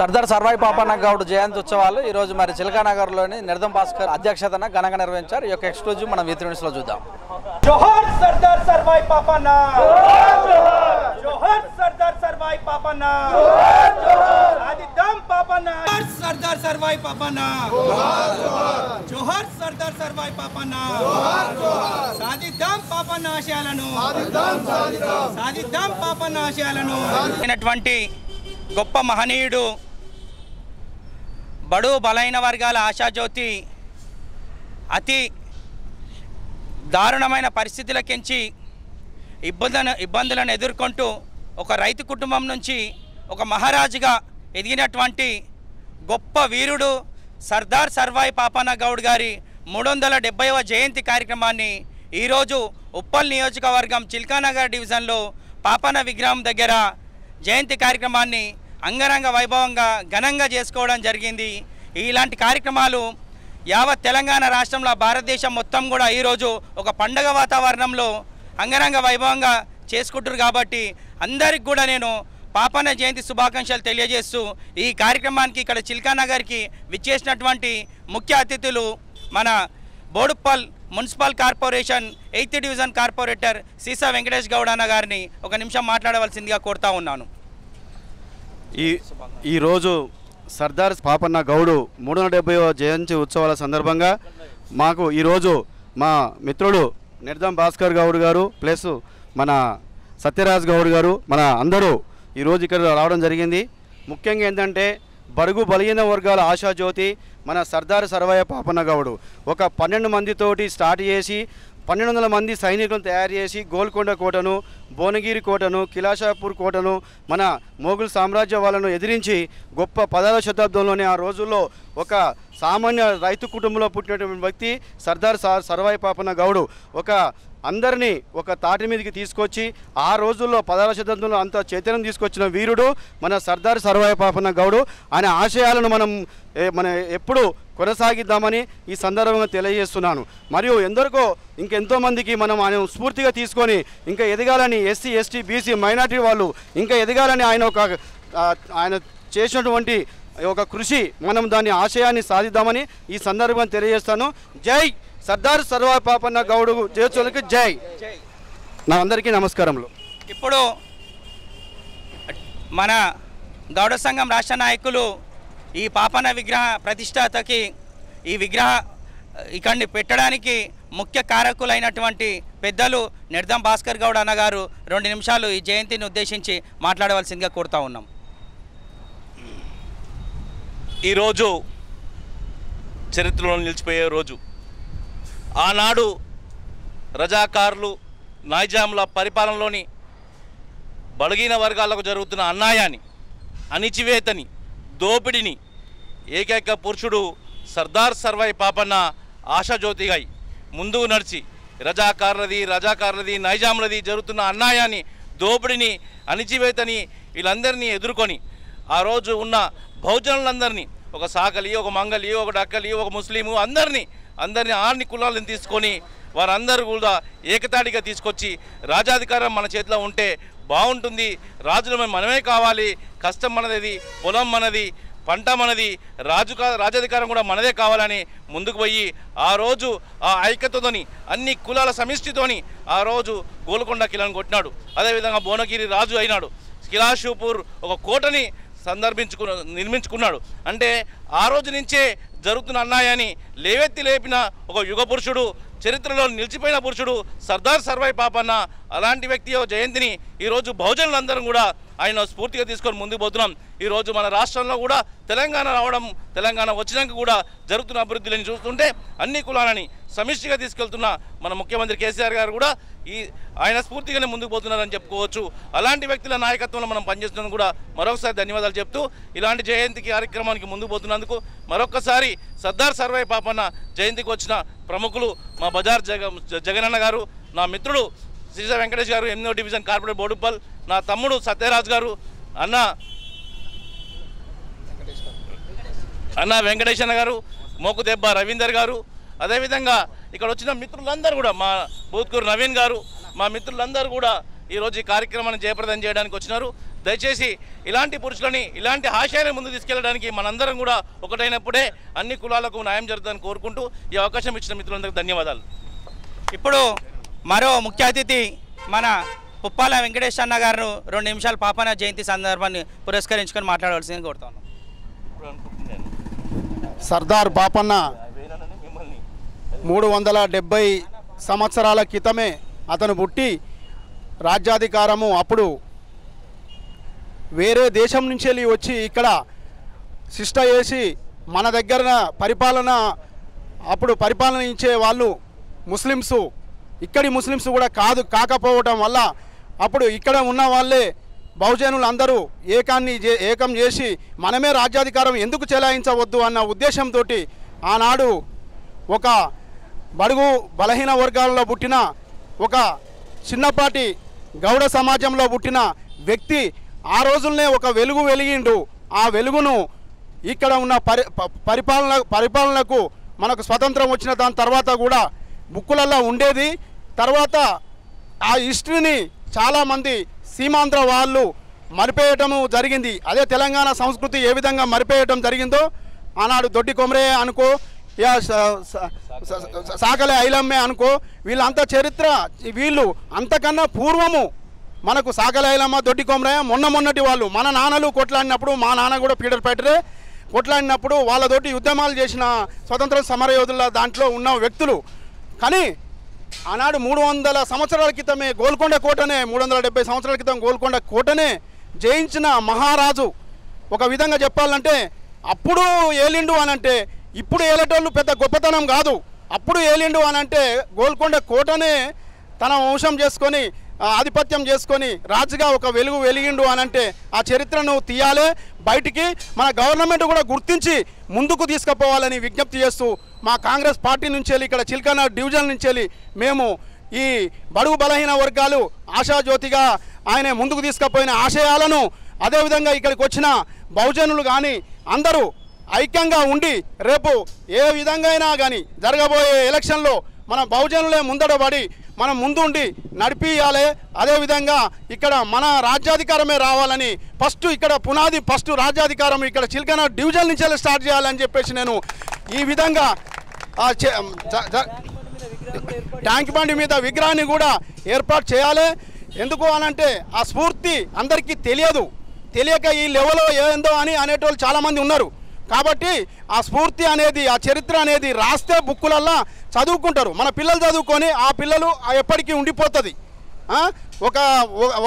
సర్దార్ సర్వాయి పాపన్న గౌడ్ జయంతి ఉత్సవాలు ఈ రోజు మరి చిలకానగర్లోని నిర్దం భాస్కర్ అధ్యక్షతన ఘనంగా నిర్వహించారు. ఈ యొక్క ఎక్స్క్లూజివ్ మనం వీత్రినిస్ లో చూద్దాం. జోహార్ సర్దార్ సర్వాయి పాపన్న, జోహార్ సర్దార్ సర్వాయి పాపన్న, సాధిద్దాం పాపన్న, సర్దార్ సర్వాయి పాపన్న, జోహార్ సర్దార్ సర్వాయి పాపన్న, సాధిద్దాం పాపన్న ఆశయాలను, సాధిద్దాం పాపన్న ఆశయాలను. గొప్ప మహనీయుడు, బడు బలైన వర్గాల ఆశాజ్యోతి, అతి దారుణమైన పరిస్థితులకించి ఇబ్బందులను ఎదుర్కొంటూ ఒక రైతు కుటుంబం నుంచి ఒక మహారాజుగా ఎదిగినటువంటి గొప్ప వీరుడు సర్దార్ సర్వాయి పాపన్న గౌడ్ గారి 370వ జయంతి కార్యక్రమాన్ని ఈరోజు ఉప్పల్ నియోజకవర్గం చిల్కానగర్ డివిజన్లో పాపన్న విగ్రహం దగ్గర జయంతి కార్యక్రమాన్ని అంగరంగ వైభవంగా ఘనంగా చేసుకోవడం జరిగింది. ఇలాంటి కార్యక్రమాలు యావత్ తెలంగాణ రాష్ట్రంలో భారతదేశం మొత్తం కూడా ఈరోజు ఒక పండగ వాతావరణంలో అంగరంగ వైభవంగా చేసుకుంటారు. కాబట్టి అందరికి కూడా నేను పాపన్న జయంతి శుభాకాంక్షలు తెలియజేస్తూ ఈ కార్యక్రమానికి ఇక్కడ చిల్కానగర్కి విచ్చేసినటువంటి ముఖ్య అతిథులు మన Boduppal municipal corporation 8th division corporator సీసా వెంకటేష్ గౌడ్ అన్న గారిని ఒక నిమిషం మాట్లాడవలసిందిగా కోరుతా ఉన్నాను. ఈరోజు సర్దార్ పాపన్న గౌడు 370వ జయంతి ఉత్సవాల సందర్భంగా మాకు ఈరోజు మా మిత్రుడు నిర్దం భాస్కర్ గౌడ్ గారు ప్లస్ మన సత్యరాజ్ గౌడ్ గారు మన అందరూ ఈరోజు ఇక్కడ రావడం జరిగింది. ముఖ్యంగా ఏంటంటే బడుగు బలహీన వర్గాల ఆశాజ్యోతి మన సర్దార్ సర్వాయి పాపన్న గౌడు ఒక 12 మందితోటి స్టార్ట్ చేసి 1200 మంది సైనికులను తయారు చేసి గోల్కొండ కోటను, భువనగిరి కోటను, కిలాషాపూర్ కోటను, మన మొఘల్ సామ్రాజ్య వాళ్ళను ఎదిరించి గొప్ప 10వ శతాబ్దంలోనే ఆ రోజుల్లో ఒక సామాన్య రైతు కుటుంబంలో పుట్టినటువంటి వ్యక్తి సర్దార్ సర్వాయి పాపన్న గౌడు అందరినీ ఒక తాటి మీదకి తీసుకొచ్చి ఆ రోజుల్లో 10వ శతాబ్దంలో అంత చైతన్యం తీసుకొచ్చిన వీరుడు మన సర్దార్ సర్వాయి పాపన్న గౌడు. ఆయన ఆశయాలను మనం ఎప్పుడు కొనసాగిద్దామని ఈ సందర్భంగా తెలియజేస్తున్నాను. మరియు ఎందరికో ఇంకెంతోమందికి మనం ఆయన స్ఫూర్తిగా తీసుకొని ఇంకా ఎదగాలని, ఎస్సీ ఎస్టీ బీసీ మైనార్టీ వాళ్ళు ఇంకా ఎదగాలని ఆయన చేసినటువంటి ఒక కృషి, మనం దాని ఆశయాన్ని సాధిద్దామని ఈ సందర్భంగా తెలియజేస్తాను. జై సర్దార్ సర్వాయి పాపన్న గౌడు జయోత్సవానికి జై. నా అందరికీ నమస్కారములు. ఇప్పుడు మన గౌడ సంఘం రాష్ట్ర నాయకులు ఈ పాపన్న విగ్రహ ప్రతిష్టాతకి ఈ ఇక్కడిని పెట్టడానికి ముఖ్య కారకులైనటువంటి పెద్దలు నిర్దం భాస్కర్ గౌడ్ అన్నగారు 2 నిమిషాలు ఈ జయంతిని ఉద్దేశించి మాట్లాడవలసిందిగా కోరుతా ఉన్నాం. ఈరోజు చరిత్రలో నిలిచిపోయే రోజు. ఆనాడు రజాకారులు నైజాంల పరిపాలనలోని బలహీన వర్గాలకు జరుగుతున్న అన్యాయాన్ని, అణిచివేతని, దోపిడిని ఏకైక పురుషుడు సర్దార్ సర్వాయి పాపన్న ఆశాజ్యోతిగా ముందుకు నడిచి రజాకారులది నైజాంలది జరుగుతున్న అన్యాయాన్ని, దోపిడిని, అణిచివేతని వీళ్ళందరినీ ఎదుర్కొని ఆ రోజు ఉన్న బహుజనులందరినీ ఒక సాకలి, ఒక మంగలి, ఒక డక్కలి, ఒక ముస్లిము అందరినీ అన్ని కులాలను తీసుకొని వారందరూ కూడా ఏకతాటిగా తీసుకొచ్చి రాజాధికారం మన చేతిలో ఉంటే బాగుంటుంది, రాజుల మనమే కావాలి, కష్టం మనది, పొలం మనది, పంట మనది, రాజాధికారం కూడా మనదే కావాలని ముందుకు పోయి ఆ రోజు ఆ ఐక్యతతోని అన్ని కులాల సమిష్టితోని ఆ రోజు గోల్కొండ కిలాను కొట్టినాడు. అదేవిధంగా భువనగిరి రాజు అయినాడు. కిలాషాపూర్ ఒక కోటని నిర్మించుకున్నాడు. అంటే ఆ రోజు నుంచే జరుగుతున్న అన్యాయాన్ని లేపిన ఒక యుగ పురుషుడు, చరిత్రలో నిలిచిపోయిన పురుషుడు సర్దార్ సర్వాయి పాపన్న. అలాంటి వ్యక్తి జయంతిని ఈరోజు బహుజనులందరం కూడా ఆయన స్ఫూర్తిగా తీసుకొని ముందుకు పోతున్నాం. ఈరోజు మన రాష్ట్రంలో కూడా తెలంగాణ వచ్చినాక కూడా జరుగుతున్న అభివృద్ధిని చూస్తుంటే అన్ని కులాలని సమిష్టిగా తీసుకెళ్తున్న మన ముఖ్యమంత్రి కేసీఆర్ గారు కూడా ఆయన స్ఫూర్తిగానే ముందుకు పోతున్నారని చెప్పుకోవచ్చు. అలాంటి వ్యక్తుల నాయకత్వంలో మనం పనిచేస్తున్నందుకు కూడా మరొకసారి ధన్యవాదాలు చెప్తూ ఇలాంటి జయంతి కార్యక్రమానికి ముందుకు పోతున్నందుకు మరొకసారి సర్దార్ సర్వాయి పాపన్న జయంతికి వచ్చిన ప్రముఖులు మా బజార్ జగనన్న గారు, నా మిత్రుడు సీసా వెంకటేష్ గారు 8వ డివిజన్ కార్పొరేటర్ బోడుప్పల్, నా తమ్ముడు సత్యరాజ్ గారు, అన్న వెంకటేష్ అన్న గారు, మోకుదెబ్బ రవీందర్ గారు, అదేవిధంగా ఇక్కడ వచ్చిన మిత్రులందరూ కూడా మా బూత్కూరు నవీన్ గారు, మా మిత్రులందరూ కూడా ఈరోజు ఈ కార్యక్రమాన్ని జయప్రదం చేయడానికి వచ్చినారు. దయచేసి ఇలాంటి పురుషులని ఇలాంటి ఆశయాలను ముందు తీసుకెళ్ళడానికి మనందరం కూడా ఒకటైనప్పుడే అన్ని కులాలకు న్యాయం జరుగుతుందని కోరుకుంటూ ఈ అవకాశం ఇచ్చిన మిత్రులందరికీ ధన్యవాదాలు. ఇప్పుడు మరో ముఖ్య అతిథి మన పుప్పాల వెంకటేష్ అన్న గారు 2 నిమిషాలు పాపన్న జయంతి సందర్భాన్ని పురస్కరించుకొని మాట్లాడవలసింది కోరుతాను. సర్దార్ పాపన్న 370 సంవత్సరాల క్రితమే అతను పుట్టి రాజ్యాధికారము అప్పుడు వేరే దేశం నుంచి వెళ్ళి వచ్చి ఇక్కడ శిష్ట చేసి మన దగ్గర అప్పుడు పరిపాలన ఇచ్చే వాళ్ళు ముస్లిమ్స్, ఇక్కడి ముస్లిమ్స్ కూడా కాకపోవటం వల్ల అప్పుడు ఇక్కడ ఉన్న వాళ్ళే బహుజనులు అందరూ ఏకం చేసి మనమే రాజ్యాధికారం ఎందుకు చెలాయించవద్దు అన్న ఉద్దేశంతో ఆనాడు ఒక బడుగు బలహీన వర్గాలలో పుట్టిన ఒక చిన్నపాటి గౌడ సమాజంలో పుట్టిన వ్యక్తి ఆ రోజుల్నే ఒక వెలుగు వెలిగిండు. ఆ వెలుగును ఇక్కడ ఉన్న పరిపాలనకు మనకు స్వతంత్రం వచ్చిన దాని తర్వాత కూడా బుక్కులలో ఉండేది. తర్వాత ఆ హిస్టరీని చాలామంది సీమాంధ్ర వాళ్ళు మరిపేయటము జరిగింది. అదే తెలంగాణ సంస్కృతి ఏ విధంగా మరిపేయటం జరిగిందో ఆనాడు దొడ్డి కొమరయ్య అనుకో, సాకలే ఐలమ్మే అనుకో, వీళ్ళంతా చరిత్ర వీళ్ళు అంతకన్నా పూర్వము మనకు సాకలే ఐలమ్మ, దొడ్డి కొమరయ్య మొన్నటి వాళ్ళు మన నాన్నలు కొట్లాడినప్పుడు, మా నాన్న కూడా పీటర్ పెట్టరే కొట్లాడినప్పుడు వాళ్ళతోటి యుద్ధమాలు చేసిన స్వతంత్ర సమరయోధుల దాంట్లో ఉన్న వ్యక్తులు. కానీ ఆనాడు 300 సంవత్సరాల క్రితమే గోల్కొండ కోటనే 370 సంవత్సరాల క్రితం గోల్కొండ కోటనే జయించిన మహారాజు. ఒక విధంగా చెప్పాలంటే అప్పుడు ఏలిండు అనంటే ఇప్పుడు ఏలేటోళ్ళు పెద్ద గొప్పతనం కాదు. అప్పుడు ఏలిండు అనంటే గోల్కొండ కోటనే తన వంశం చేసుకొని ఆధిపత్యం చేసుకొని రాజుగా ఒక వెలుగు వెలిగిండు అనంటే ఆ చరిత్రను తీయాలి బయటికి. మన గవర్నమెంట్ కూడా గుర్తించి ముందుకు తీసుకుపోవాలని విజ్ఞప్తి చేస్తూ మా కాంగ్రెస్ పార్టీ నుంచి వెళ్ళి ఇక్కడ చిల్కన డివిజన్ నుంచి వెళ్ళి మేము ఈ బడుగు బలహీన వర్గాలు ఆశాజ్యోతిగా ఆయన ముందుకు తీసుకుపోయిన ఆశయాలను అదేవిధంగా ఇక్కడికి వచ్చిన బహుజనులు కానీ అందరూ ఐక్యంగా ఉండి రేపు ఏ విధంగా అయినా కానీ జరగబోయే ఎలక్షన్లో మన బహుజనులే ముందడబడి మనం ముందుండి నడిపియాలి. అదేవిధంగా ఇక్కడ మన రాజ్యాధికారమే రావాలని ఇక్కడ పునాది రాజ్యాధికారం ఇక్కడ చిల్కన డివిజన్ నుంచి స్టార్ట్ చేయాలని చెప్పేసి నేను ఈ విధంగా ట్యాంక్ బండి మీద విగ్రహాన్ని కూడా ఏర్పాటు చేయాలి. ఎందుకు అనంటే ఆ స్ఫూర్తి అందరికీ తెలియక ఈ లెవెల్లో ఏందో అని అనేటోళ్ళు చాలామంది ఉన్నారు. కాబట్టి ఆ స్ఫూర్తి అనేది ఆ చరిత్ర అనేది రాస్తే బుక్కులల్లా చదువుకుంటారు. మన పిల్లలు చదువుకొని ఆ పిల్లలు ఎప్పటికీ ఉండిపోతుంది.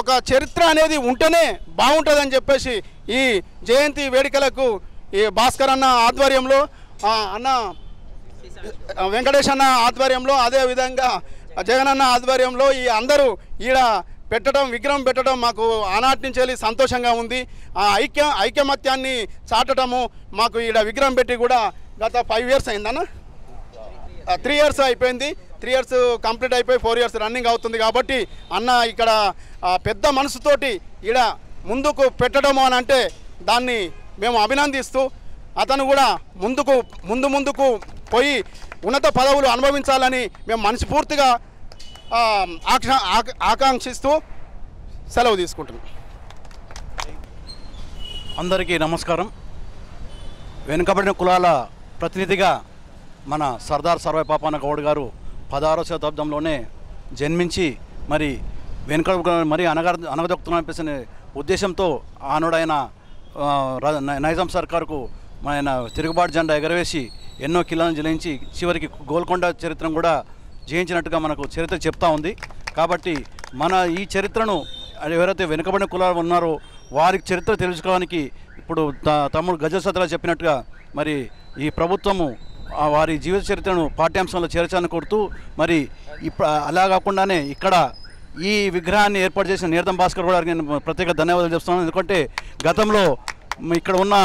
ఒక చరిత్ర అనేది ఉంటేనే బాగుంటుందని చెప్పేసి ఈ జయంతి వేడుకలకు ఈ భాస్కర్ అన్న ఆధ్వర్యంలో అన్న వెంకటేష్ అన్న ఆధ్వర్యంలో అదేవిధంగా జగనన్న ఆధ్వర్యంలో ఈ అందరూ ఈడ విగ్రహం పెట్టడం మాకు ఆనాటి నుంచి వెళ్ళి సంతోషంగా ఉంది. ఆ ఐకమత్యాన్ని చాటము మాకు ఈడ విగ్రహం పెట్టి కూడా గత 5 years అయిందన్న, 3 years అయిపోయింది. 3 years కంప్లీట్ అయిపోయి 4 years రన్నింగ్ అవుతుంది. కాబట్టి అన్న ఇక్కడ పెద్ద మనసుతోటి ఈడ ముందుకు పెట్టడము అని అంటే దాన్ని మేము అభినందిస్తూ అతను కూడా ముందుకు పోయి ఉన్నత పదవులు అనుభవించాలని మేము మనస్ఫూర్తిగా ఆకాంక్షిస్తూ సెలవు తీసుకుంటున్నాం. అందరికీ నమస్కారం. వెనుకబడిన కులాల ప్రతినిధిగా మన సర్దార్ సర్వాయి పాపన్న గౌడ్ గారు 16వ శతాబ్దంలోనే జన్మించి మరి మరీ అనగదొక్కుతున్న ఉద్దేశంతో ఆనాడైన నైజాం సర్కారుకు ఆయన తిరుగుబాటు జెండా ఎగరవేసి ఎన్నో కిల్లను జయించి చివరికి గోల్కొండ చరిత్రను కూడా జయించినట్టుగా మనకు చరిత్ర చెప్తా ఉంది. కాబట్టి మన ఈ చరిత్రను ఎవరైతే వెనుకబడిన కులాలు ఉన్నారో వారికి చరిత్ర తెలుసుకోవడానికి ఇప్పుడు తమ్ముడు గజల్ సత్రా చెప్పినట్టుగా మరి ఈ ప్రభుత్వము వారి జీవిత చరిత్రను పాఠ్యాంశంలో చేర్చాలని కోరుతూ మరి అలా కాకుండానే ఇక్కడ ఈ విగ్రహాన్ని ఏర్పాటు చేసిన నీరదం భాస్కర్ కూడా నేను ప్రత్యేక ధన్యవాదాలు చెప్తున్నాను. ఎందుకంటే గతంలో ఇక్కడ ఉన్న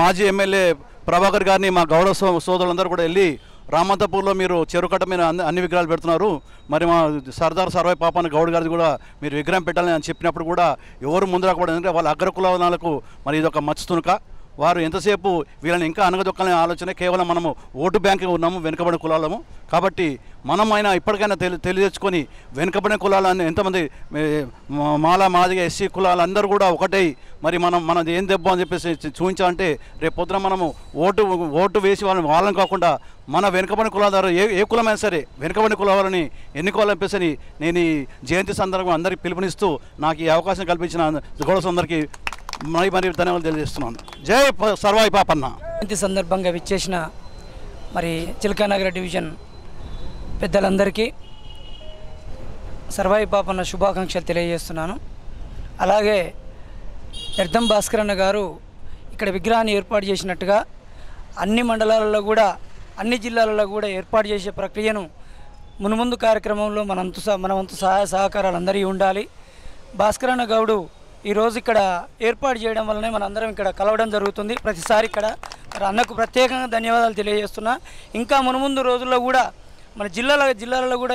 మాజీ ఎమ్మెల్యే ప్రభాకర్ గారిని మా గౌడ సోదరులందరూ కూడా వెళ్ళి రామంతపూర్లో మీరు చెరుకట్ట మీద అన్ని విగ్రహాలు పెడుతున్నారు, మరి మా సర్దార్ సర్వాయి పాపన్న గౌడ్ గారిది కూడా మీరు విగ్రహం పెట్టాలని అని చెప్పినప్పుడు కూడా ఎవరు ముందు రాకపోవడం. ఎందుకంటే వాళ్ళ అగ్రకులాలకు మరి ఇది ఒక మచ్చుతునుక. వారు ఎంతసేపు వీళ్ళని ఇంకా అనగదొక్కాలనే ఆలోచన కేవలం మనము ఓటు బ్యాంకు ఉన్నాము వెనుకబడిన కులాలము. కాబట్టి మనమైనా ఇప్పటికైనా తెలియజేసుకొని వెనుకబడిన కులాలని ఎంతమంది మాల మాదిగ ఎస్సీ కులాలందరూ కూడా ఒకటై మరి మనది ఏం దెబ్బ అని చెప్పేసి చూపించాలంటే రేపు పొద్దున మనము ఓటు వేసి వాళ్ళని కాకుండా మన వెనుకబడిన కులాదారు ఏ కులమైనా సరే వెనుకబడిన కులాలని ఎన్నుకోవాలని చెప్పేసి నేను ఈ జయంతి సందర్భంగా అందరికీ పిలుపునిస్తూ నాకు ఈ అవకాశం కల్పించిన గౌరవ అందరికీ మరి ధన్యవాదాలు తెలియజేస్తున్నాను. జై సర్వాయి పాపన్న. జయంతి సందర్భంగా విచ్చేసిన మరి చిలకానగర్ డివిజన్ పెద్దలందరికీ సర్వాయి పాపన్న శుభాకాంక్షలు తెలియజేస్తున్నాను. అలాగే నిర్దం భాస్కర్ అన్న గారు ఇక్కడ విగ్రహాన్ని ఏర్పాటు చేసినట్టుగా అన్ని మండలాలలో కూడా అన్ని జిల్లాలలో కూడా ఏర్పాటు చేసే ప్రక్రియను మునుముందు కార్యక్రమంలో మన వంతు సహాయ సహకారాలు అందరికీ ఉండాలి. భాస్కర్ అన్న గౌడు ఈరోజు ఇక్కడ ఏర్పాటు చేయడం వల్లనే మనందరం ఇక్కడ కలవడం జరుగుతుంది ప్రతిసారి ఇక్కడ. మరి అన్నకు ప్రత్యేకంగా ధన్యవాదాలు తెలియజేస్తున్నా. ఇంకా మునుముందు రోజుల్లో కూడా మన జిల్లాలలో కూడా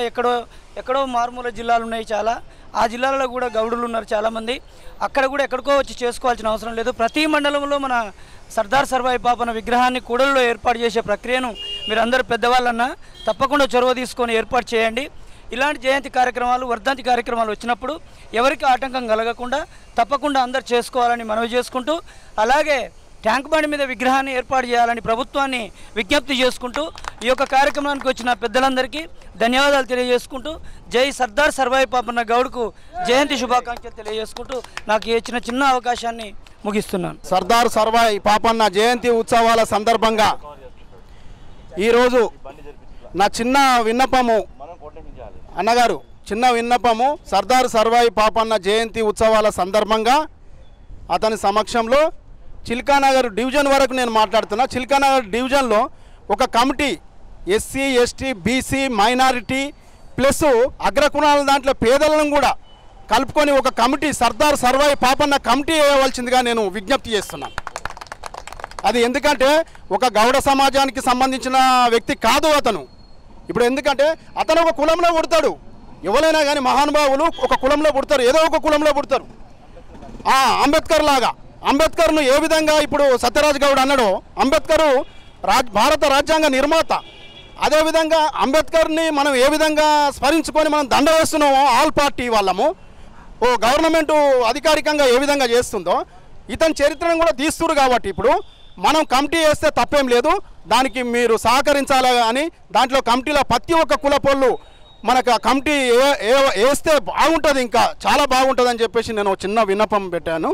ఎక్కడో మారుమూల జిల్లాలు ఉన్నాయి చాలా. ఆ జిల్లాలలో కూడా గౌడులు ఉన్నారు చాలామంది. అక్కడ కూడా ఎక్కడికో వచ్చి చేసుకోవాల్సిన అవసరం లేదు. ప్రతి మండలంలో మన సర్దార్ సర్వాయి పాపన్న విగ్రహాన్ని కూడలిలో ఏర్పాటు చేసే ప్రక్రియను మీరందరూ పెద్దవాళ్ళన్నా తప్పకుండా చొరవ తీసుకొని ఏర్పాటు చేయండి. ఇలాంటి జయంతి కార్యక్రమాలు వర్ధంతి కార్యక్రమాలు వచ్చినప్పుడు ఎవరికి ఆటంకం కలగకుండా తప్పకుండా అందరు చేసుకోవాలని మనవి చేసుకుంటూ, అలాగే ట్యాంక్ బండి మీద విగ్రహాన్ని ఏర్పాటు చేయాలని ప్రభుత్వాన్ని విజ్ఞప్తి చేసుకుంటూ ఈ యొక్క కార్యక్రమానికి వచ్చిన పెద్దలందరికీ ధన్యవాదాలు తెలియజేసుకుంటూ జై సర్దార్ సర్వాయి పాపన్న గౌడ్కు జయంతి శుభాకాంక్షలు తెలియజేసుకుంటూ నాకు ఇచ్చిన చిన్న అవకాశాన్ని ముగిస్తున్నాను. సర్దార్ సర్వాయి పాపన్న జయంతి ఉత్సవాల సందర్భంగా ఈరోజు నా చిన్న విన్నపము అన్నగారు, చిన్న విన్నపము సర్దార్ సర్వాయి పాపన్న జయంతి ఉత్సవాల సందర్భంగా అతని సమక్షంలో చిల్కానగర్ డివిజన్ వరకు నేను మాట్లాడుతున్నా. చిల్కానగర్ డివిజన్లో ఒక committee SC ST BC minority plus అగ్రకుణాల దాంట్లో పేదలను కూడా కలుపుకొని ఒక కమిటీ సర్దార్ సర్వాయి పాపన్న కమిటీ వేయవలసిందిగా నేను విజ్ఞప్తి చేస్తున్నాను. అది ఎందుకంటే ఒక గౌడ సమాజానికి సంబంధించిన వ్యక్తి కాదు అతను. ఇప్పుడు ఎందుకంటే అతను ఒక కులంలో పుడతాడు. ఎవరైనా కానీ మహానుభావులు ఒక కులంలో పుడతారు, ఏదో ఒక కులంలో పుడతారు. అంబేద్కర్ లాగా అంబేద్కర్ను ఏ విధంగా ఇప్పుడు సత్యరాజ్ గౌడ్ అన్నాడో, అంబేద్కరు భారత రాజ్యాంగ నిర్మాత. అదేవిధంగా అంబేద్కర్ని మనం ఏ విధంగా స్మరించుకొని మనం దండ వేస్తున్నామో ఆల్ పార్టీ వాళ్ళము, ఓ గవర్నమెంటు అధికారికంగా ఏ విధంగా చేస్తుందో ఇతని చరిత్రను కూడా తీస్తున్నారు. కాబట్టి ఇప్పుడు మనం కమిటీ వేస్తే తప్పేం లేదు, దానికి మీరు సహకరించాలి. అని దాంట్లో కమిటీలో ప్రతి ఒక్క కులపోళ్ళు మనకు ఆ కమిటీ వేస్తే బాగుంటుంది, ఇంకా చాలా బాగుంటుంది అని చెప్పేసి నేను చిన్న విన్నపం పెట్టాను.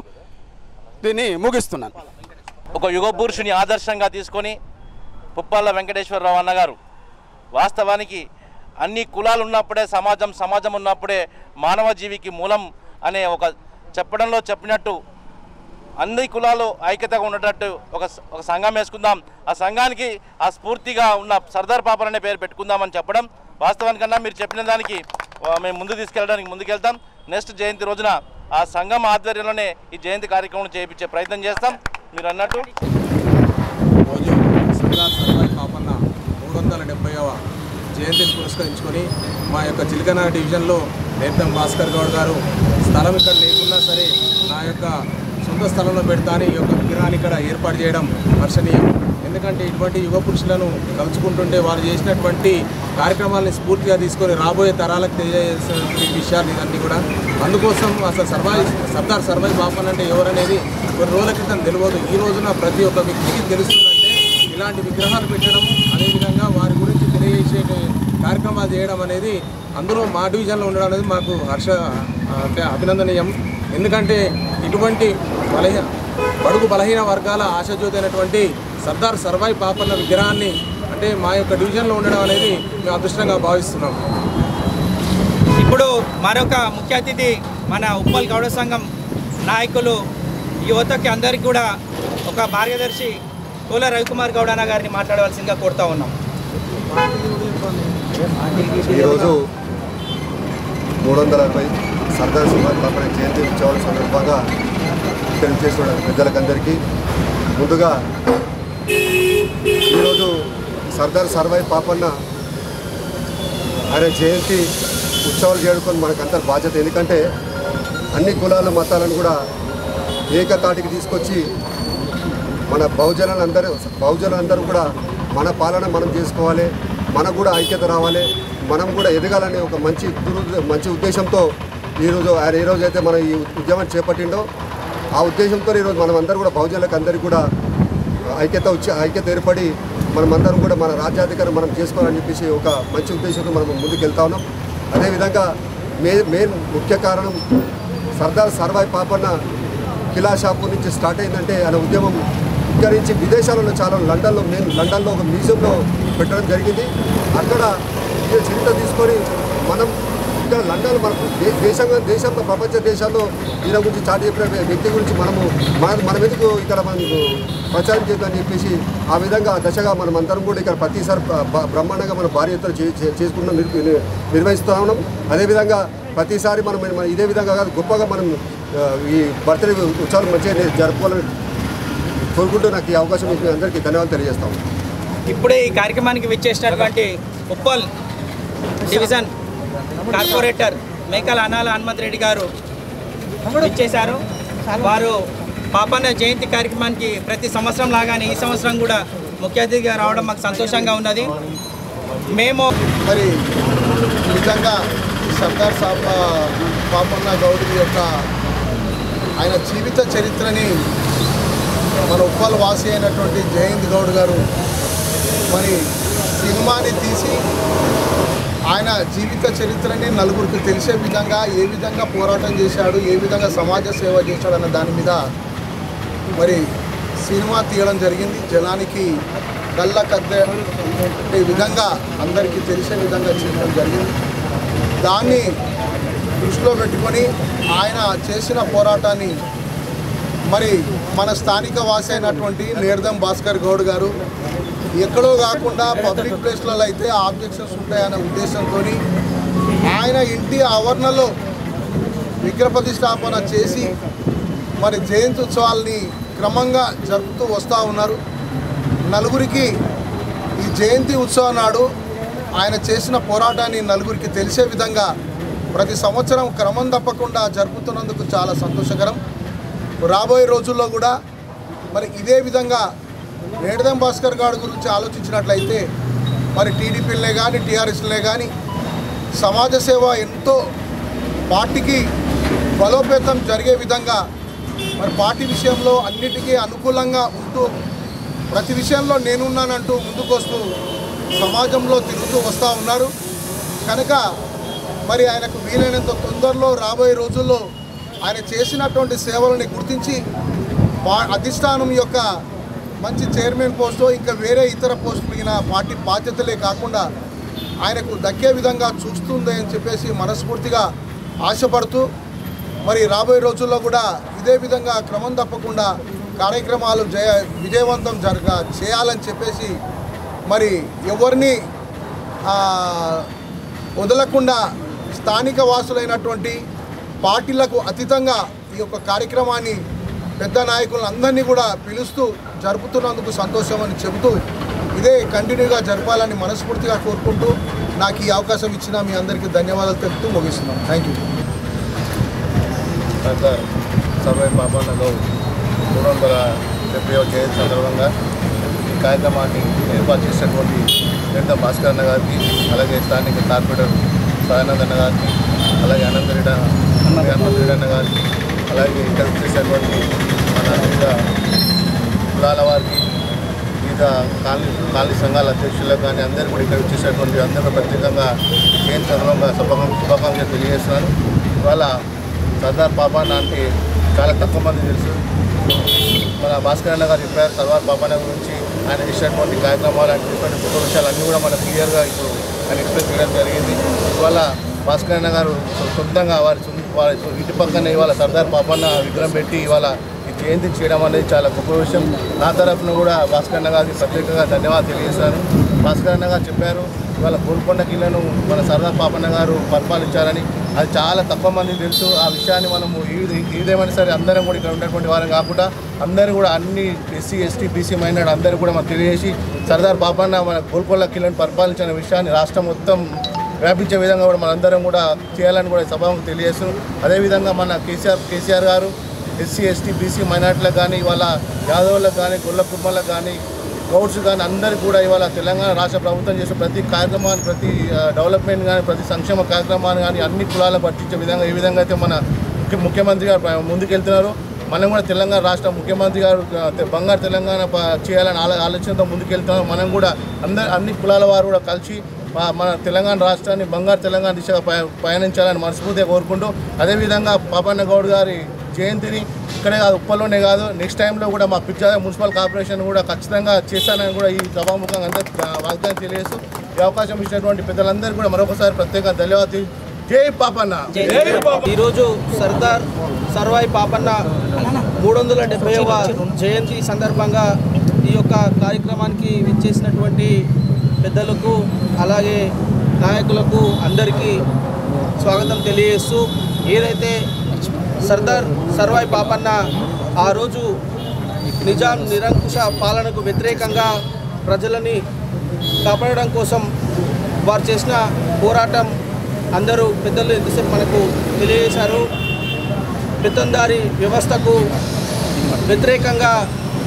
దీన్ని ముగిస్తున్నాను. ఒక యుగ పురుషుని ఆదర్శంగా తీసుకొని పుప్పాల వెంకటేశ్వరరావు అన్నగారు వాస్తవానికి అన్ని కులాలు ఉన్నప్పుడే సమాజం ఉన్నప్పుడే మానవ జీవికి మూలం అనే ఒక చెప్పడంలో చెప్పినట్టు అన్ని కులాలు ఐక్యతగా ఉండేటట్టు ఒక సంఘం వేసుకుందాం, ఆ సంఘానికి ఆ స్ఫూర్తిగా ఉన్న సర్దార్ పాపన్ అనే పేరు పెట్టుకుందామని చెప్పడం వాస్తవానికన్నా మీరు చెప్పిన దానికి మేము ముందుకెళ్తాం. నెక్స్ట్ జయంతి రోజున ఆ సంఘం ఆధ్వర్యంలోనే ఈ జయంతి కార్యక్రమం చేయించే ప్రయత్నం చేస్తాం. మీరు అన్నట్టు రోజు సర్దార్ సర్వాయి పాపన్న 370వ జయంతిని పురస్కరించుకొని మా యొక్క చిలకనగర్ డివిజన్లో నిర్దం భాస్కర్ గౌడ్ గారు స్థలం ఇక్కడ లేకున్నా సరే నా యొక్క సొంత స్థలంలో పెడతాని ఈ యొక్క విగ్రహాన్ని ఇక్కడ ఏర్పాటు చేయడం హర్షణీయం. ఎందుకంటే ఇటువంటి యుగ పురుషులను కలుసుకుంటుంటే వారు చేసినటువంటి కార్యక్రమాలని స్ఫూర్తిగా తీసుకొని రాబోయే తరాలకు తెలియజేసే విషయాలు ఇవన్నీ కూడా. అందుకోసం అసలు సర్దార్ సర్వాయి పాపన్ అంటే ఎవరనేది కొన్ని రోజుల క్రితం తెలియదు. ఈ రోజున ప్రతి ఒక్క వ్యక్తికి తెలుస్తుందంటే ఇలాంటి విగ్రహాలు పెట్టడం, అదేవిధంగా వారి గురించి తెలియజేసే కార్యక్రమాలు చేయడం అనేది అందులో మా డివిజన్లో ఉండడం అనేది మాకు అభినందనీయం. ఎందుకంటే ఇటువంటి బడుగు బలహీన వర్గాల ఆశాజ్యోతి అయినటువంటి సర్దార్ సర్వాయి పాపన్న విగ్రహాన్ని అంటే మా యొక్క డివిజన్లో ఉండడం అనేది మేము అదృష్టంగా భావిస్తున్నాం. ఇప్పుడు మరొక ముఖ్య అతిథి మన ఉప్పల్ గౌడ సంఘం నాయకులు యువతకి అందరికీ కూడా ఒక మార్గదర్శి కోల రవికుమార్ గౌడ అన్న గారిని మాట్లాడవలసిందిగా కోరుతా ఉన్నాం. ఈరోజు 360 సర్దార్ సర్వాయి పాపన్న జయంతి ఉత్సవాల సందర్భంగా తెలియజేస్తున్న పెద్దలకందరికీ ముందుగా ఈరోజు సర్దార్ సర్వాయి పాపన్న ఆయన జయంతి ఉత్సవాలు చేయడం మనకందరి బాధ్యత. ఎందుకంటే అన్ని కులాల మతాలను కూడా ఏకతాటికి తీసుకొచ్చి మన బహుజనులందరూ కూడా మన పాలన మనం చేసుకోవాలి, మనకు కూడా ఐక్యత రావాలి, మనం కూడా ఎదగాలనే ఒక మంచి ఉద్దేశంతో ఆయన ఈరోజు అయితే మన ఈ ఉద్యమాన్ని చేపట్టిండో ఆ ఉద్దేశంతో ఈరోజు మనం అందరూ కూడా బహుజనులకు అందరికీ కూడా ఐక్యత ఏర్పడి మనమందరం కూడా మన రాజ్యాధికారం మనం చేసుకోవాలని చెప్పేసి ఒక మంచి ఉద్దేశంతో మనం ముందుకు వెళ్తా ఉన్నాం. అదేవిధంగా మెయిన్ ముఖ్య కారణం సర్దార్ సర్వాయి పాపన్న కిలా షాపూర్ నుంచి స్టార్ట్ అయిందంటే ఆయన ఉద్యమం ఇక్కడ నుంచి విదేశాలలో చాలా లండన్లో ఒక మ్యూజియంలో పెట్టడం జరిగింది. అక్కడ చరిత్ర తీసుకొని మనం ఇక్కడ లండన్ మనకు దేశంలో ప్రపంచ దేశాల్లో ఈయన గురించి చాటి చెప్పిన వ్యక్తి గురించి మనం ఎందుకు ఇక్కడ మనకు ప్రచారం చేద్దామని చెప్పేసి ఆ విధంగా దశగా మనం అందరం కూడా ఇక్కడ ప్రతిసారి బ్రహ్మాండంగా మన భారీ ఎత్తున చేసుకుంటూ నిర్వహిస్తూ ఉన్నాం. అదేవిధంగా ప్రతిసారి మనం ఇదే విధంగా కాదు గొప్పగా మనం ఈ బర్త్డే ఉత్సవాలు మంచిగా జరుపుకోవాలని కోరుకుంటూ నాకు ఈ అవకాశం ఇచ్చిన అందరికీ ధన్యవాదాలు తెలియజేస్తాము. ఇప్పుడే ఈ కార్యక్రమానికి విచ్చేసినటువంటి ఉప్పల్ డివిజన్ కార్పొరేటర్ మేకల అనాల హనుమంత్ రెడ్డి గారు విచ్చేశారు. వారు పాపన్న జయంతి కార్యక్రమానికి ప్రతి సంవత్సరం లాగానే ఈ సంవత్సరం కూడా ముఖ్య అతిథిగా రావడం మాకు సంతోషంగా ఉన్నది. మేము మరి నిజంగా సర్దార్ పాపన్న గౌడ్ యొక్క ఆయన జీవిత చరిత్రని మన ఉప్పల్ వాసి అయినటువంటి జయంత్ గౌడ్ గారు మరి సినిమాని తీసి ఆయన జీవిత చరిత్రని నలుగురికి తెలిసే విధంగా ఏ విధంగా పోరాటం చేశాడు, ఏ విధంగా సమాజ సేవ చేశాడు అన్న దాని మీద మరి సినిమా తీయడం జరిగింది. జనానికి కళ్ళ కద్దే విధంగా అందరికీ తెలిసే విధంగా చేయడం జరిగింది. దాన్ని దృష్టిలో పెట్టుకొని ఆయన చేసిన పోరాటాన్ని మరి మన స్థానిక వాసి అయినటువంటి నేర్దం భాస్కర్ గౌడ్ గారు ఎక్కడో కాకుండా పబ్లిక్ ప్లేస్లలో అయితే ఆబ్జెక్షన్స్ ఉంటాయనే ఉద్దేశంతో ఆయన ఇంటి ఆవరణలో విగ్రహ ప్రతిష్టాపన చేసి మరి జయంతి ఉత్సవాల్ని క్రమంగా జరుపుతూ వస్తూ ఉన్నారు. నలుగురికి ఈ జయంతి ఉత్సవం నాడు ఆయన చేసిన పోరాటాన్ని నలుగురికి తెలిసే విధంగా ప్రతి సంవత్సరం క్రమం తప్పకుండా జరుపుతున్నందుకు చాలా సంతోషకరం. రాబోయే రోజుల్లో కూడా మరి ఇదే విధంగా నేర్దం భాస్కర్ గౌడ్ గురించి ఆలోచించినట్లయితే మరి టీడీపీలనే కానీ టీఆర్ఎస్లనే కానీ సమాజ సేవ ఎంతో పార్టీకి బలోపేతం జరిగే విధంగా మరి పార్టీ విషయంలో అన్నిటికీ అనుకూలంగా ఉంటూ ప్రతి విషయంలో నేనున్నానంటూ ముందుకొస్తూ సమాజంలో తిరుగుతూ వస్తూ ఉన్నారు. కనుక మరి ఆయనకు వీలైనంత తొందరలో రాబోయే రోజుల్లో ఆయన చేసినటువంటి సేవలని గుర్తించి అధిష్టానం యొక్క మంచి చైర్మన్ పోస్టు ఇంకా వేరే ఇతర పోస్టులు మిగిలిన పార్టీ బాధ్యతలే కాకుండా ఆయనకు దక్కే విధంగా చూస్తుంది అని చెప్పేసి మనస్ఫూర్తిగా ఆశపడుతూ మరి రాబోయే రోజుల్లో కూడా ఇదే విధంగా క్రమం తప్పకుండా కార్యక్రమాలు విజయవంతం చేయాలని చెప్పేసి మరి ఎవరిని వదలకుండా స్థానిక వాసులైనటువంటి పార్టీలకు అతీతంగా ఈ యొక్క కార్యక్రమాన్ని పెద్ద నాయకులందరినీ కూడా పిలుస్తూ జరుపుతున్నందుకు సంతోషం అని చెబుతూ ఇదే కంటిన్యూగా జరపాలని మనస్ఫూర్తిగా కోరుకుంటూ నాకు ఈ అవకాశం ఇచ్చిన మీ అందరికీ ధన్యవాదాలు తెలుపుతూ ముగిస్తున్నాం. Thank you. సర్దార్ సర్వాయి పాపన్న గౌడ్ 370వ జయంతి సందర్భంగా ఈ కార్యక్రమాన్ని ఏర్పాటు చేసినటువంటి నేర్దం భాస్కర్ అన్న గారికి, అలాగే స్థానిక కార్పొరేటర్ సాయానంద్ అన్న గారికి, అలాగే హనుమంతరెడ్డి అన్న గారికి, అలాగే ఇక్కడ చేసేటువంటి మన వివిధ కులాల వారికి, వివిధ కాలనీ సంఘాల అధ్యక్షులకు కానీ అందరూ కూడా ఇక్కడ వచ్చేసేటువంటి అందరూ ప్రత్యేకంగా జయంతి సందర్భంగా శుభాకాంక్షలు తెలియజేస్తున్నాను. ఇవాళ సర్దార్ పాపన్న అంటే చాలా తక్కువ మంది తెలుసు. మన భాస్కర్ అన్న గారు చెప్పారు సర్దార్ పాపన్న గురించి, ఆయన చేసినటువంటి కార్యక్రమాలు అంటే గొప్ప విషయాలు అన్నీ కూడా మనకు క్లియర్గా ఇప్పుడు ఆయన ఎక్స్ప్రెస్ చేయడం జరిగింది. ఇవాళ భాస్కర్ అన్న గారు సొంతంగా వారి ఇంటి పక్కనే ఇవాళ సర్దార్ పాపన్న విగ్రహం పెట్టి ఇవాళ ఈ జయంతి చేయడం అనేది చాలా గొప్ప విషయం. నా తరఫున కూడా భాస్కర్ అన్న గారికి ప్రత్యేకంగా ధన్యవాదాలు తెలియజేశాను. భాస్కర్ అన్న గారు చెప్పారు ఇవాళ గోల్కొండ కిల్లను మన సర్దార్ పాపన్న గారు పరిపాలించారని. అది చాలా తక్కువ మందికి తెలుసు. ఆ విషయాన్ని మనము ఏదేమైనా సరే అందరం కూడా ఇక్కడ ఉన్నటువంటి వారం కాకుండా అందరూ కూడా అన్ని ఎస్సీ ఎస్టీ బీసీ మైనార్టీ అందరూ కూడా మనకు తెలియజేసి సర్దార్ పాపన్న మన గోల్కొండ కిల్లను పరిపాలించిన విషయాన్ని రాష్ట్రం మొత్తం వ్యాపించే విధంగా కూడా మనందరం కూడా చేయాలని కూడా సభకు తెలియజేస్తున్నాం. అదేవిధంగా మన కేసీఆర్ గారు ఎస్సీ ఎస్టీ బీసీ మైనార్టీలకు కానీ ఇవాళ యాదవులకు కానీ గొల్ల కుటుంబాలకు కానీ గౌడ్స్ కానీ అందరికీ కూడా ఇవాళ తెలంగాణ రాష్ట్ర ప్రభుత్వం చేసే ప్రతి కార్యక్రమాన్ని ప్రతి డెవలప్మెంట్ కానీ ప్రతి సంక్షేమ కార్యక్రమాన్ని కానీ అన్ని కులాలకు పట్టించే విధంగా ఏ విధంగా అయితే మన ముఖ్యమంత్రి గారు ముందుకెళ్తున్నారు మనం కూడా తెలంగాణ రాష్ట్ర ముఖ్యమంత్రి గారు బంగారు తెలంగాణ చేయాలని ఆలోచనతో ముందుకెళ్తున్నాం. మనం కూడా అన్ని కులాల వారు కూడా కలిసి మన తెలంగాణ రాష్ట్రాన్ని బంగారు తెలంగాణ దిశగా పయనించాలని మనస్ఫూర్తిగా కోరుకుంటూ అదేవిధంగా పాపన్న గౌడ్ గారి జయంతిని ఇక్కడే కాదు ఉప్పల్లోనే కాదు నెక్స్ట్ టైంలో కూడా మా పిచ్చాల మున్సిపల్ కార్పొరేషన్ కూడా ఖచ్చితంగా చేశానని కూడా ఈ సభాముఖంగా అందరికీ వాగ్దానం తెలియజేస్తూ ఈ అవకాశం ఇచ్చినటువంటి పెద్దలందరికీ కూడా మరొకసారి ప్రత్యేక ధన్యవాదాలు. జై పాపన్న. ఈరోజు సర్దార్ సర్వాయి పాపన్న 370వ జయంతి సందర్భంగా ఈ యొక్క కార్యక్రమానికి విచ్చేసినటువంటి పెద్దలకు అలాగే నాయకులకు అందరికీ స్వాగతం తెలియజేస్తూ ఏదైతే సర్దార్ సర్వాయి పాపన్న ఆ రోజు నిజాం నిరంకుశ పాలనకు వ్యతిరేకంగా ప్రజలని కాపాడడం కోసం వారు చేసిన పోరాటం అందరూ పెద్దలు ఎంతసేపు మనకు తెలియజేశారు. పెత్తందారి వ్యవస్థకు వ్యతిరేకంగా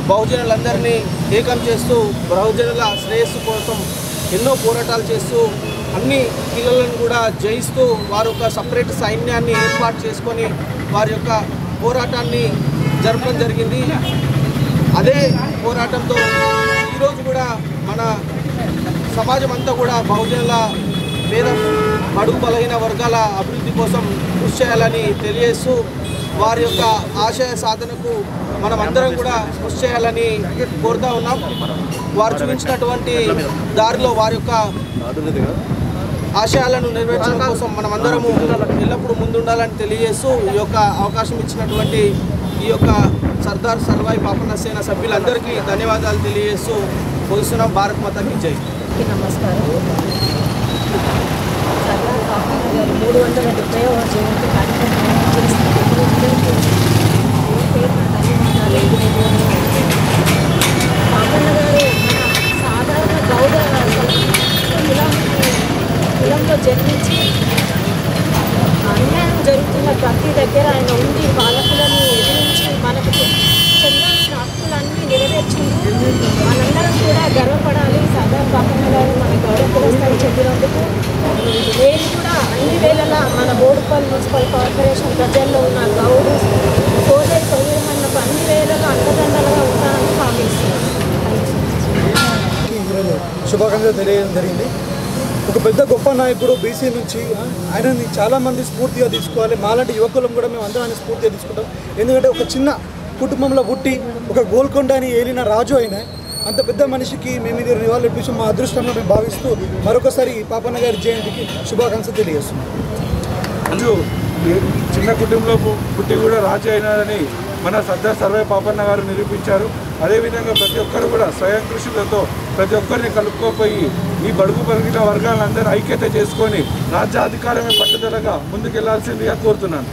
బహుజనులందరినీ ఏకం చేస్తూ బహుజనుల శ్రేయస్సు కోసం ఎన్నో పోరాటాలు చేస్తూ అన్ని పిల్లలను కూడా జయిస్తూ వారు ఒక సపరేట్ సైన్యాన్ని ఏర్పాటు చేసుకొని వారి యొక్క పోరాటాన్ని జరపడం జరిగింది. అదే పోరాటంతో ఈరోజు కూడా మన సమాజం అంతా కూడా బహుజనుల పేద బడుగు బలహీన వర్గాల అభివృద్ధి కోసం కృషి చేయాలని తెలియజేస్తూ వారి యొక్క ఆశయ సాధనకు మనం అందరం కూడా కృషి చేయాలని కోరుతూ ఉన్నాం. వారు చూపించినటువంటి దారిలో వారి యొక్క ఆశయాలను నెరవేర్చడం కోసం మనం అందరము ఎల్లప్పుడూ ముందుండాలని తెలియజేస్తూ ఈ యొక్క అవకాశం ఇచ్చినటువంటి ఈ యొక్క సర్దార్ సర్వాయి పాపన్న సేన సభ్యులందరికీ ధన్యవాదాలు తెలియజేస్తూ ముగిస్తున్నాం. భారత్ మాతాకి జై. నమస్కారం. సర్దార్ పాపన్న గారు 370వ జయంతి కార్యక్రమం పాపన్న గారు మన సాధారణ గౌడ కులంలో జన్మించి అన్యాయం జరుగుతున్న ప్రతి దగ్గర ఆయన ఉండి పాలకులను ఎదిరించి మనకు చెందాల్సిన హక్కులన్నీ నెరవేర్చింది. మనందరం కూడా గర్వపడాలి. సర్దార్ పాపన్న గారు మన గౌరవ పురస్కారం చెందినందుకు. నేను కూడా అన్ని వేళలా మన బోడుపల్లి మున్సిపల్ కార్పొరేషన్ ప్రజల్లో ఉన్న గౌడు సోదరులకు అన్ని వేళలా అండదండలుగా ఉంటానని భావిస్తున్నాను. శుభాకాంక్షలు తెలియజేయడం జరిగింది. ఒక పెద్ద గొప్ప నాయకుడు బీసీ నుంచి ఆయనని చాలామంది స్ఫూర్తిగా తీసుకోవాలి. మాలాంటి యువకులం కూడా మేము అందరం ఆయన స్ఫూర్తిగా తీసుకుంటాం. ఎందుకంటే ఒక చిన్న కుటుంబంలో పుట్టి ఒక గోల్కొండని ఏలిన రాజు అయిన అంత పెద్ద మనిషికి మేము ఇది నివాళులర్పించి మా అదృష్టంగా మేము భావిస్తూ మరొకసారి పాపన్న గారి జయంతికి శుభాకాంక్షలు తెలియజేస్తున్నాం. చిన్న కుటుంబంలో పుట్టి కూడా రాజు అయినారని మన సర్దార్ సర్వాయి పాపన్న గారు నిరూపించారు. అదేవిధంగా ప్రతి ఒక్కరు కూడా స్వయం కృషులతో ప్రతి ఒక్కరిని కలుపుకోపోయి ఈ బడుగు బలిగిన వర్గాలందరూ ఐక్యత చేసుకొని రాజ్యాధికారమే పట్టుదలగా ముందుకెళ్లాల్సిందిగా కోరుతున్నాను.